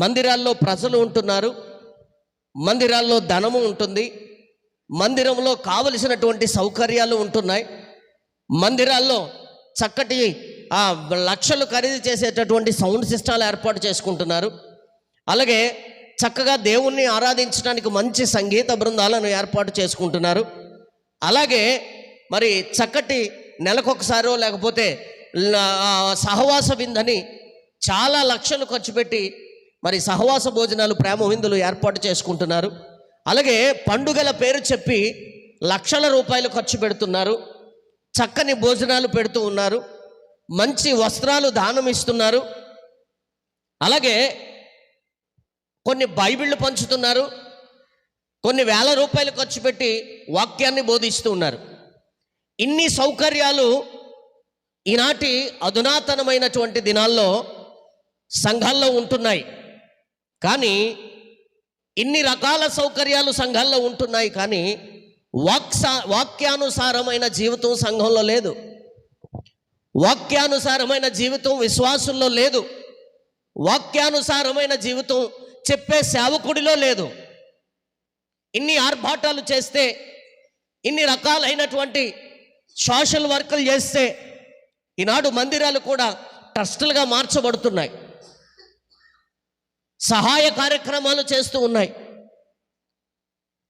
మందిరాల్లో ప్రజలు ఉంటున్నారు, మందిరాల్లో ధనము ఉంటుంది, మందిరంలో కావలసినటువంటి సౌకర్యాలు ఉంటున్నాయి, మందిరాల్లో చక్కటి లక్షలు ఖరీదు చేసేటటువంటి సౌండ్ సిస్టాలు ఏర్పాటు చేసుకుంటున్నారు. అలాగే చక్కగా దేవుణ్ణి ఆరాధించడానికి మంచి సంగీత బృందాలను ఏర్పాటు చేసుకుంటున్నారు. అలాగే మరి చక్కటి నెలకొకసారో లేకపోతే సహవాస విందని చాలా లక్షలు ఖర్చు పెట్టి మరి సహవాస భోజనాలు, ప్రేమ విందులు ఏర్పాటు చేసుకుంటున్నారు. అలాగే పండుగల పేరు చెప్పి లక్షల రూపాయలు ఖర్చు పెడుతున్నారు, చక్కని భోజనాలు పెడుతూ ఉన్నారు, మంచి వస్త్రాలు దానం ఇస్తున్నారు. అలాగే కొన్ని బైబిళ్ళు పంచుతున్నారు, కొన్ని వేల రూపాయలు ఖర్చు పెట్టి వాక్యాన్ని బోధిస్తూ ఉన్నారు. ఇన్ని సౌకర్యాలు ఈనాటి అధునాతనమైనటువంటి దినాల్లో సంఘాల్లో ఉంటున్నాయి. కానీ ఇన్ని రకాల సౌకర్యాలు సంఘాల్లో ఉంటున్నాయి, కానీ వాక్యానుసారమైన జీవితం సంఘంలో లేదు. వాక్యానుసారమైన జీవితం విశ్వాసుల్లో లేదు. వాక్యానుసారమైన జీవితం చెప్పే సేవకుడిలో లేదు. ఇన్ని ఆర్భాటాలు చేస్తే, ఇన్ని రకాలైనటువంటి సోషల్ వర్కులు చేస్తే ఈనాడు మందిరాలు కూడా ట్రస్టులుగా మార్చబడుతున్నాయి, సహాయ కార్యక్రమాలు చేస్తూ ఉన్నాయి.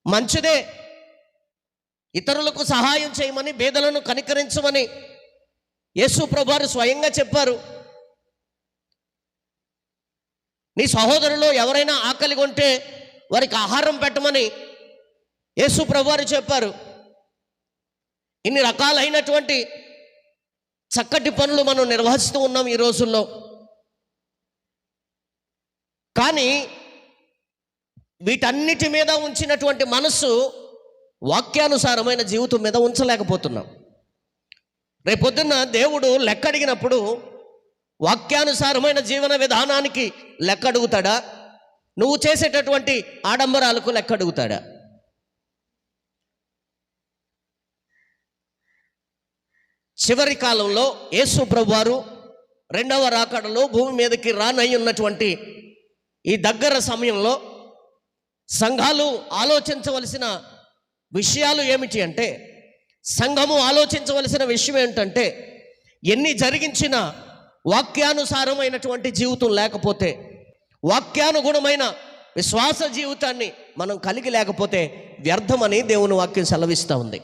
మంచిదే, ఇతరులకు సహాయం చేయమని, బీదలను కనికరించమని యేసు ప్రభువారు స్వయంగా చెప్పారు. నీ సహోదరులు ఎవరైనా ఆకలి కొంటే వారికి ఆహారం పెట్టమని యేసు ప్రభువారు చెప్పారు. ఇన్ని రకాలైనటువంటి చక్కటి పనులు మనం నిర్వహిస్తూ ఉన్నాం ఈ రోజుల్లో. కానీ వీటన్నిటి మీద ఉంచినటువంటి మనస్సు వాక్యానుసారమైన జీవితం మీద ఉంచలేకపోతున్నాం. రేపొద్దున్న దేవుడు లెక్క అడిగినప్పుడు వాక్యానుసారమైన జీవన విధానానికి లెక్క అడుగుతాడా? నువ్వు చేసేటటువంటి ఆడంబరాలకు లెక్క అడుగుతాడా? చివరి కాలంలో యేసు ప్రభువారు రెండవ రాకడలో భూమి మీదకి రానయ్యున్నటువంటి ఈ దగ్గర సమయంలో సంఘాలు ఆలోచించవలసిన విషయాలు ఏమిటి అంటే, సంఘము ఆలోచించవలసిన విషయం ఏంటంటే, ఎన్ని జరిగించినా వాక్యానుసారమైనటువంటి జీవితం లేకపోతే, వాక్యానుగుణమైన విశ్వాస జీవితాన్ని మనం కలిగి లేకపోతే వ్యర్థమని దేవుని వాక్యం సెలవిస్తూ ఉంది.